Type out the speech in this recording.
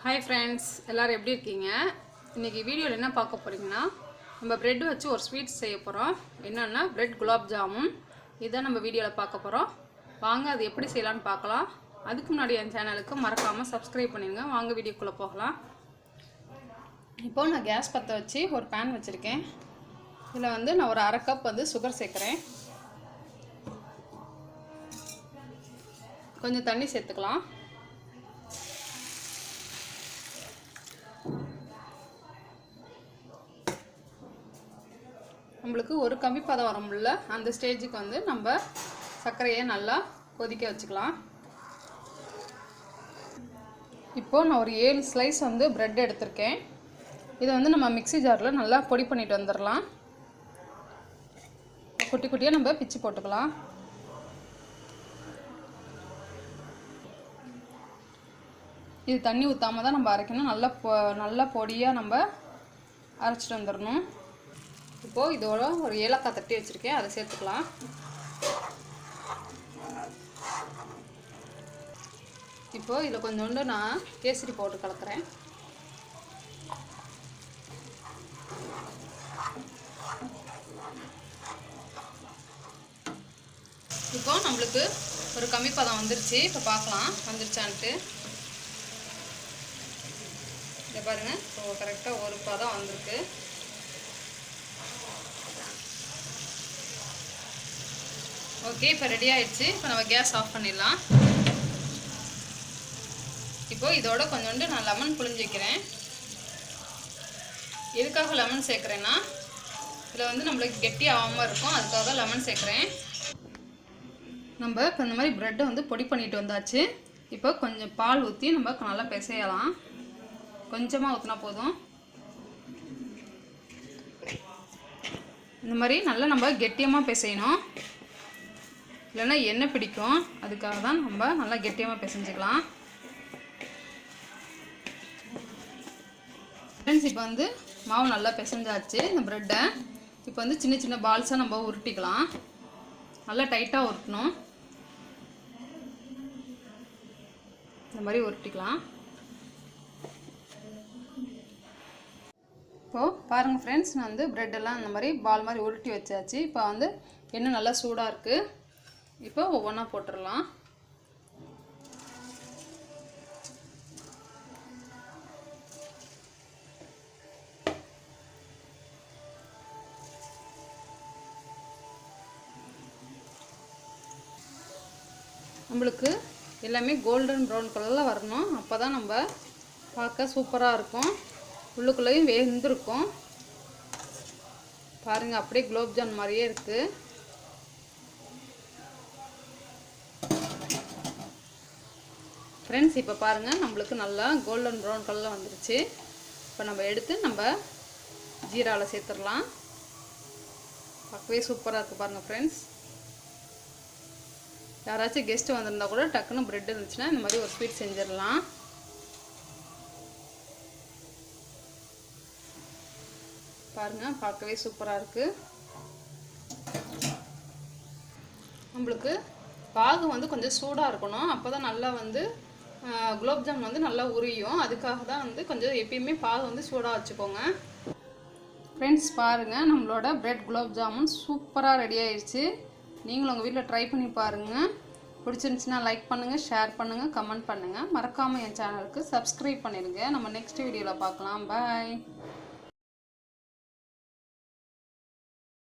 Hi friends, எல்லாரும் எப்படி இருக்கீங்க? இன்னைக்கு வீடியோல என்ன பார்க்க போறீங்கன்னா நம்ம பிரெட் வச்சு ஒரு ஸ்வீட் செய்ய போறோம். என்னன்னா பிரெட் குலாப் ஜாமுன். இத நம்ம வீடியோல பார்க்க போறோம். வாங்க அது எப்படி செய்யலாம்னு பார்க்கலாம். அதுக்கு முன்னாடி என் சேனலுக்கு மறக்காம Subscribe பண்ணிருங்க. வாங்க வீடியோக்குள்ள போகலாம். இப்போ நான் கேஸ் பத்த வச்சு ஒரு pan வச்சிருக்கேன். இதுல வந்து நான் ஒரு 1/2 கப் வந்து சுகர் சேர்க்கறேன். கொஞ்சம் தண்ணி சேர்த்துக்கலாம். நம்மளுக்கு ஒரு கம்பி பதம் வரும்ல அந்த ஸ்டேஜுக்கு வந்து நம்ம சர்க்கரையை நல்லா கொதிக்க வச்சுக்கலாம். இப்போ நான் ஒரு 7 ஸ்லைஸ் வந்து பிரெட் எடுத்துர்க்கேன். இதை வந்து நம்ம மிக்ஸி ஜாரில் நல்லா பொடி பண்ணிட்டு வந்துடலாம். குட்டி குட்டியாக நம்ம பிச்சு போட்டுக்கலாம். இது தண்ணி ஊற்றாம தான் நம்ம அரைக்கணும். நல்லா பொடியாக நம்ம அரைச்சிட்டு வந்துடணும். இப்போ இதோட ஒரு ஏலக்காய் தட்டி வச்சிருக்கேன், அதை சேர்த்துக்கலாம். இப்போ இதில் கொஞ்சோண்டு நான் கேசரி பவுடர் கலக்கிறேன். இப்போ நம்மளுக்கு ஒரு கம்மி பதம் வந்துருச்சு. இப்போ பார்க்கலாம் வந்துருச்சான்ட்டு. இதை பாருங்கள், இப்போ கரெக்டாக ஒரு பதம் வந்திருக்கு. ஓகே, இப்போ ரெடி ஆயிடுச்சு. இப்போ நம்ம கேஸ் ஆஃப் பண்ணிடலாம். இப்போ இதோட கொஞ்சோண்டு நான் லெமன் புழிஞ்சு வைக்கிறேன். எதுக்காக லெமன் சேர்க்குறேன்னா இதில் வந்து நம்மளுக்கு கெட்டி ஆகாமல் இருக்கும், அதுக்காக லெமன் சேர்க்குறேன். நம்ம இப்போ இந்த மாதிரி ப்ரெட்டை வந்து பொடி பண்ணிட்டு வந்தாச்சு. இப்போ கொஞ்சம் பால் ஊற்றி நம்ம நல்லா பிசையலாம். கொஞ்சமாக ஊற்றினா போதும். இந்த மாதிரி நல்லா நம்ம கெட்டியமாக பிசையணும், இல்லைன்னா எண்ணெய் பிடிக்கும். அதுக்காக தான் நம்ம நல்லா கெட்டியமாக பிசைஞ்சிக்கலாம். ஃப்ரெண்ட்ஸ், இப்போ வந்து மாவு நல்லா பிசைஞ்சாச்சு. இந்த ப்ரெட்டை இப்போ வந்து சின்ன சின்ன பால்ஸாக நம்ம உருட்டிக்கலாம். நல்லா டைட்டாக உருட்டணும். இந்த மாதிரி உருட்டிக்கலாம். இப்போது பாருங்கள் ஃப்ரெண்ட்ஸ், நான் வந்து ப்ரெட்டெல்லாம் இந்த மாதிரி பால் மாதிரி உருட்டி வச்சாச்சு. இப்போ வந்து எண்ணெய் நல்லா சூடாக இருக்குது. இப்போ ஒவ்வொன்றா போட்டுடலாம். நம்மளுக்கு எல்லாமே கோல்டன் ப்ரௌன் கலரில் வரணும். அப்போ தான் நம்ம பார்க்க சூப்பராக இருக்கும். உள்ளுக்குள்ளேயும் வெந்திருக்கும். பாருங்கள், அப்படியே குலோப் ஜாமுன் மாதிரியே இருக்குது. ஃப்ரெண்ட்ஸ், இப்போ பாருங்கள், நம்மளுக்கு நல்லா கோல்டன் ப்ரௌன் கலரில் வந்துருச்சு. இப்போ நம்ம எடுத்து நம்ம ஜீராவில் சேர்த்துடலாம். பார்க்கவே சூப்பராக இருக்குது பாருங்கள் ஃப்ரெண்ட்ஸ். யாராச்சும் கெஸ்ட்டு வந்திருந்தா கூட டக்குன்னு ப்ரெட் இருந்துச்சுன்னா இந்த மாதிரி ஒரு ஸ்வீட் செஞ்சிடலாம். பாருங்கள், பார்க்கவே சூப்பராக இருக்குது. நம்மளுக்கு பாகு வந்து கொஞ்சம் சூடாக இருக்கணும். அப்போ தான் நல்லா வந்து குலோப் ஜாமுன் வந்து நல்லா உரியும். அதுக்காக தான் வந்து கொஞ்சம் எப்பயுமே பாகு வந்து சூடாக வச்சுக்கோங்க. ஃப்ரெண்ட்ஸ், பாருங்கள், நம்மளோட பிரெட் குலோப் ஜாமுன் சூப்பராக ரெடி ஆயிடுச்சு. நீங்களும் உங்கள் வீட்டில் ட்ரை பண்ணி பாருங்கள். பிடிச்சிருந்துச்சுன்னா லைக் பண்ணுங்கள், ஷேர் பண்ணுங்கள், கமெண்ட் பண்ணுங்கள். மறக்காமல் என் சேனலுக்கு சப்ஸ்கிரைப் பண்ணிடுங்க. நம்ம நெக்ஸ்ட் வீடியோவில் பார்க்கலாம். பாய்.